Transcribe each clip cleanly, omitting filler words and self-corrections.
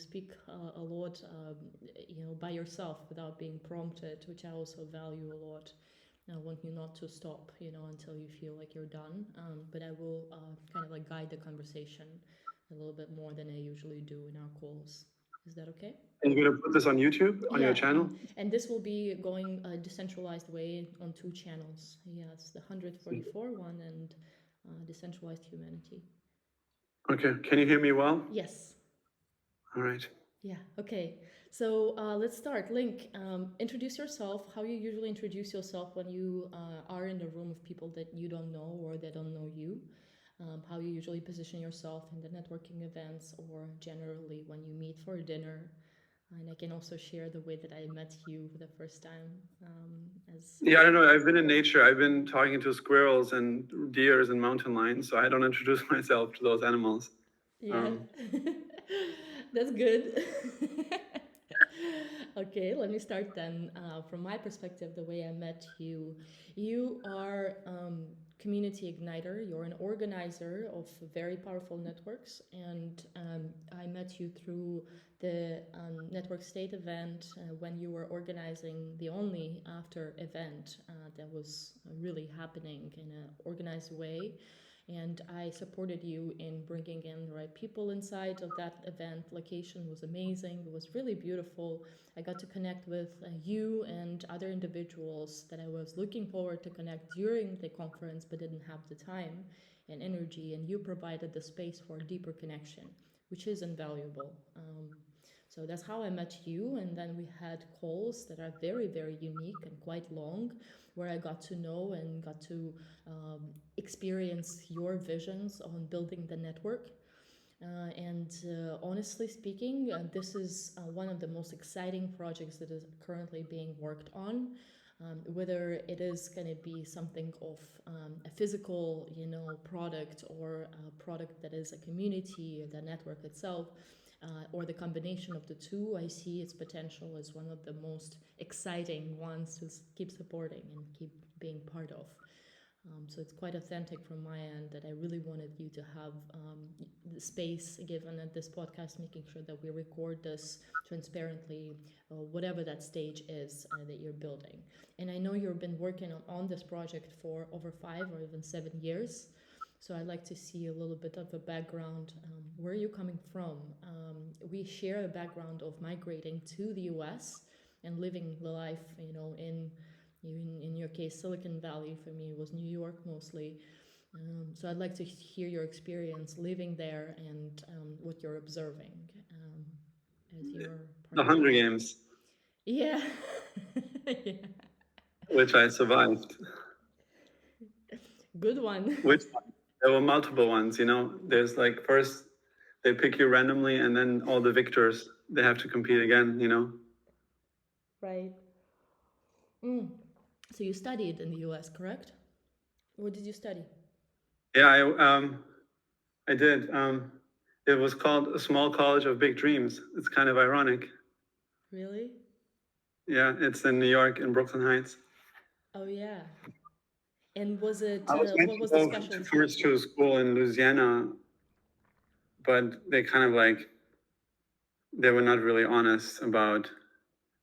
speak a lot, by yourself without being prompted, which I also value a lot. I want you not to stop, until you feel like you're done. But I will kind of like guide the conversation a little bit more than I usually do in our calls. Is that okay? And you're gonna put this on YouTube, on your Yeah, channel? and this will be going a decentralized way on two channels. Yes, the 144 one and Decentralized Humanity. Okay, can you hear me well? Yes. All right. Yeah, okay. So let's start. Link, introduce yourself, how you usually introduce yourself when you are in a room of people that you don't know or that don't know you. How you usually position yourself in the networking events or generally when you meet for dinner. And I can also share the way that I met you for the first time. As Yeah, I don't know. I've been in nature. I've been talking to squirrels and deers and mountain lions, so I don't introduce myself to those animals. Yeah, that's good. Okay, let me start then. From my perspective, the way I met you, you are community igniter. You're an organizer of very powerful networks, and I met you through the Network State event when you were organizing the only after event that was really happening in an organized way, and I supported you in bringing in the right people inside of that event. Location was amazing. It was really beautiful. I got to connect with you and other individuals that I was looking forward to connect during the conference but didn't have the time and energy, and you provided the space for a deeper connection, which is invaluable. So that's how I met you. And then we had calls that are very, very unique and quite long, where I got to know and got to experience your visions on building the network. And honestly speaking, this is one of the most exciting projects that is currently being worked on. Whether it is going to be something of a physical, product, or a product that is a community, the network itself, or the combination of the two, I see its potential as one of the most exciting ones to keep supporting and keep being part of. So it's quite authentic from my end that I really wanted you to have the space given at this podcast, making sure that we record this transparently, whatever that stage is that you're building. And I know you've been working on this project for over 5 or even 7 years. So I'd like to see a little bit of a background. Where are you coming from? We share a background of migrating to the US and living the life, in your case, Silicon Valley. For me, it was New York mostly. So I'd like to hear your experience living there and what you're observing as you're part The of Hunger this. Games, Yeah. Yeah. which I survived. Good one. Which there were multiple ones, There's like first they pick you randomly, and then all the victors they have to compete again. Right. Mm. So you studied in the US, correct? What did you study? Yeah, I did. It was called a small college of big dreams. It's kind of ironic. Really? Yeah, it's in New York in Brooklyn Heights. Oh, yeah. And was it, I was meant what to was the go to specialty? first to school in Louisiana, but they kind of like they were not really honest about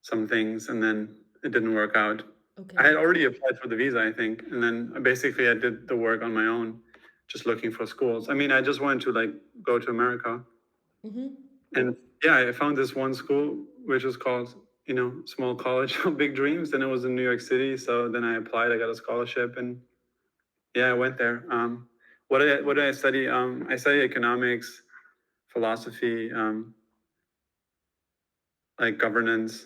some things, and then it didn't work out. Okay. I had already applied for the visa, I think, and then basically I did the work on my own, just looking for schools. I mean, I just wanted to like go to America, Mm-hmm. and yeah, I found this one school which was called, Small College of Big Dreams, and it was in New York City. So then I applied, I got a scholarship, and yeah, I went there. What did I study? I studied economics, philosophy, like governance,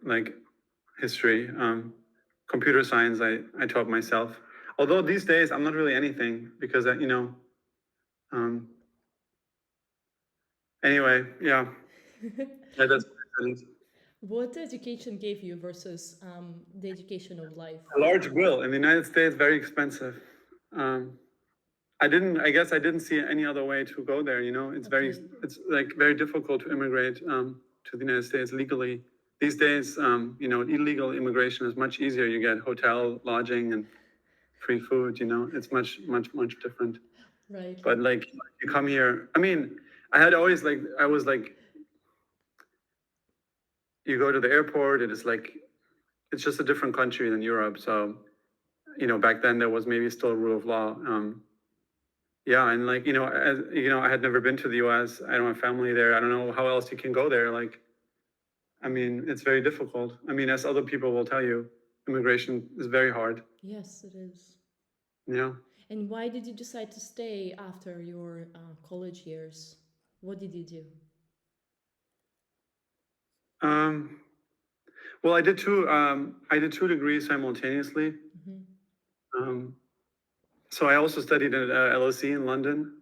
like history, computer science. I taught myself. Although these days I'm not really anything because Um, anyway, yeah, that's what I studied. What education gave you versus the education of life? A large bill in the United States, very expensive. Um, I guess I didn't see any other way to go there. Okay. It's like very difficult to immigrate to the United States legally. These days, illegal immigration is much easier. You get hotel, lodging, and free food. It's much, much, much different. Right. But like, you come here. I mean, I was like you go to the airport, it is like it's just a different country than Europe. So, back then there was maybe still rule of law. Yeah, and like, I had never been to the US. I don't have family there. I don't know how else you can go there. Like, I mean, it's very difficult. I mean, as other people will tell you, immigration is very hard. Yes, it is. Yeah. And why did you decide to stay after your college years? What did you do? Um, well, I did two degrees simultaneously. Um, so I also studied at LSE in London.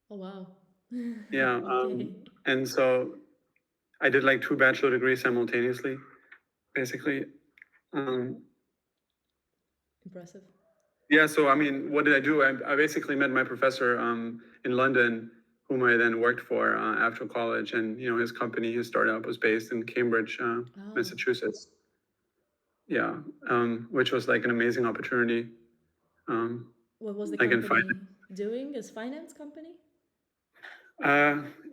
Oh, wow. Yeah. Okay. And so I did like two bachelor degrees simultaneously, basically. Impressive. Yeah, so I mean, what did I do? I basically met my professor in London, whom I then worked for after college, and his company, his startup, was based in Cambridge, Oh, Massachusetts. Yeah, which was like an amazing opportunity. what was the Like in company doing as finance company?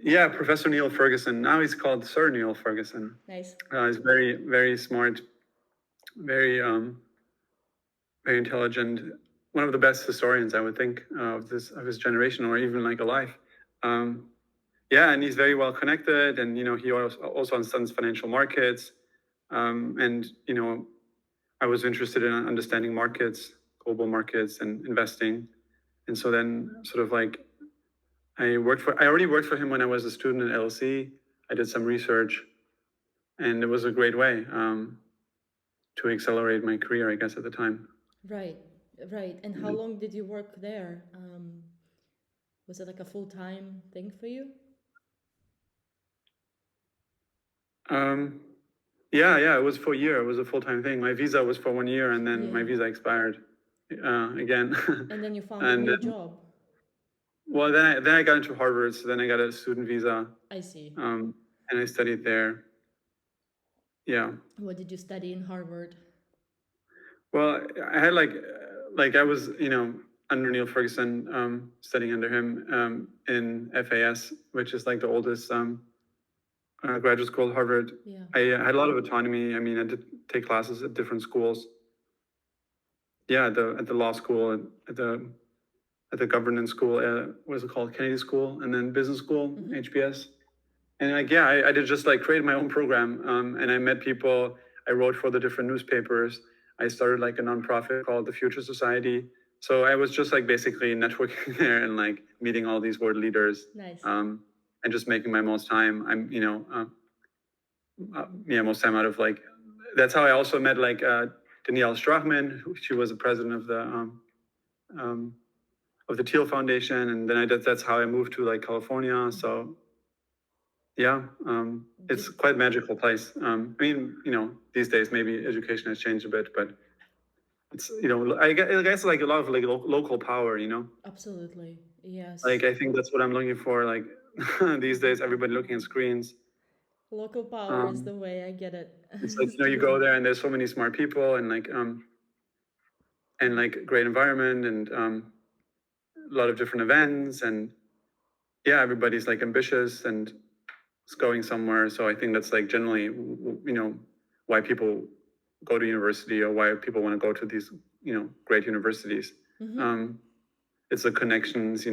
Yeah, Professor Neil Ferguson. Now he's called Sir Neil Ferguson. Nice. He's very, very smart, very, very intelligent. One of the best historians, I would think, of his generation, or even like alive. Yeah, and he's very well connected, and he also understands financial markets, and I was interested in understanding markets, global markets, and investing, and so then sort of like I already worked for him when I was a student at LSE. I did some research, and it was a great way to accelerate my career, I guess, at the time. Right, right. And how long did you work there? Was it like a full-time thing for you? Yeah, it was for a year. It was a full-time thing. My visa was for 1 year, and then my Yeah. visa expired again. And then you found a And new then, job. well, then I got into Harvard, so then I got a student visa, I see. and I studied there. Yeah. What did you study in Harvard? Well, I had like I was, under Neil Ferguson, studying under him in FAS, which is like the oldest graduate school at Harvard. Yeah. I had a lot of autonomy. I mean, I did take classes at different schools. Yeah, at the law school, at the governance school, what is it called, Kennedy School, and then business school, HBS. And like, yeah, I did just like create my own program, and I met people. I wrote for the different newspapers. I started like a nonprofit called the Future Society. So I was just like basically networking there and like meeting all these world leaders. Nice. And just making my most time. Most time out of like. That's how I also met like Danielle Strachman. She was the president of the Thiel Foundation, and then that's how I moved to like California. So yeah, it's quite a magical place. I mean, these days maybe education has changed a bit, but it's I guess like a lot of like local power. Absolutely. Yes. Like I think that's what I'm looking for. Like these days, everybody looking at screens. Local power is the way. I get it. It's like you go there and there's so many smart people and like great environment and a lot of different events, and yeah, everybody's like ambitious and it's going somewhere. So I think that's like generally why people go to university, or why people want to go to these great universities. It's the connections,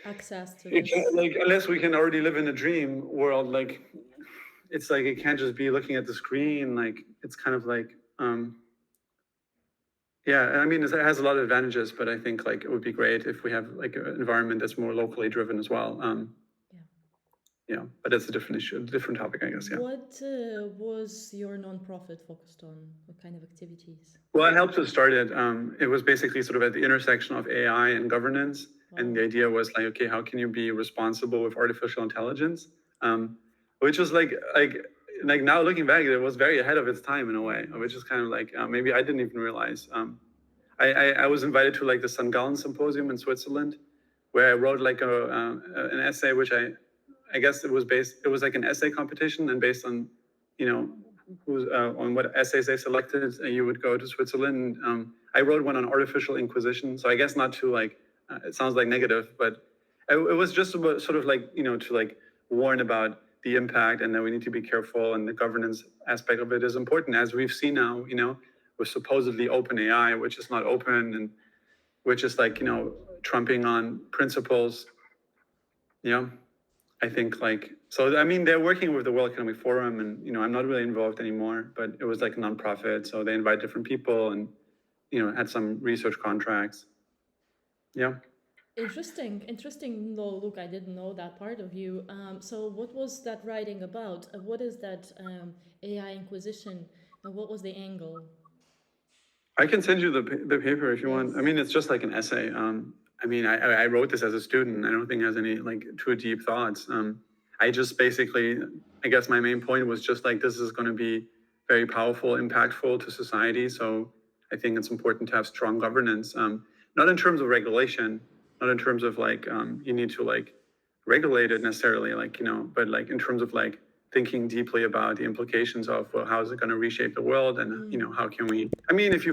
Access to it this. like unless we can already live in a dream world, like it's like it can't just be looking at the screen. Like it's kind of like yeah, I mean, it has a lot of advantages, but I think like it would be great if we have like an environment that's more locally driven as well. Yeah, but that's a different issue, a different topic, I guess. Yeah. What was your nonprofit focused on? What kind of activities? Well, I helped to start it. It was basically sort of at the intersection of AI and governance. Wow. And the idea was like, okay, how can you be responsible with artificial intelligence? Which was like now looking back, it was very ahead of its time in a way, which is kind of like maybe I didn't even realize. I was invited to like the St. Gallen Symposium in Switzerland, where I wrote like an essay, which I guess it was like an essay competition, and based on on what essays they selected, you would go to Switzerland. I wrote one on artificial inquisition, so I guess not too like it sounds like negative, but it was just about, sort of like to like warn about the impact and that we need to be careful, and the governance aspect of it is important, as we've seen now, with supposedly open AI, which is not open, and which is like, trumping on principles. I think like, so I mean, they're working with the World Economic Forum, and I'm not really involved anymore, but it was like a nonprofit, so they invite different people and had some research contracts. Yeah. Interesting. No, look, I didn't know that part of you. So what was that writing about? What is that AI Inquisition? What was the angle? I can send you the paper if you want. Yes. I mean, it's just like an essay. I mean, I wrote this as a student. I don't think it has any like too deep thoughts. I just basically, I guess my main point was just like, this is going to be very powerful, impactful to society. So I think it's important to have strong governance, not in terms of regulation, not in terms of like, you need to like regulate it necessarily, like, but like in terms of like thinking deeply about the implications of, well, how is it going to reshape the world, and how can we, I mean, if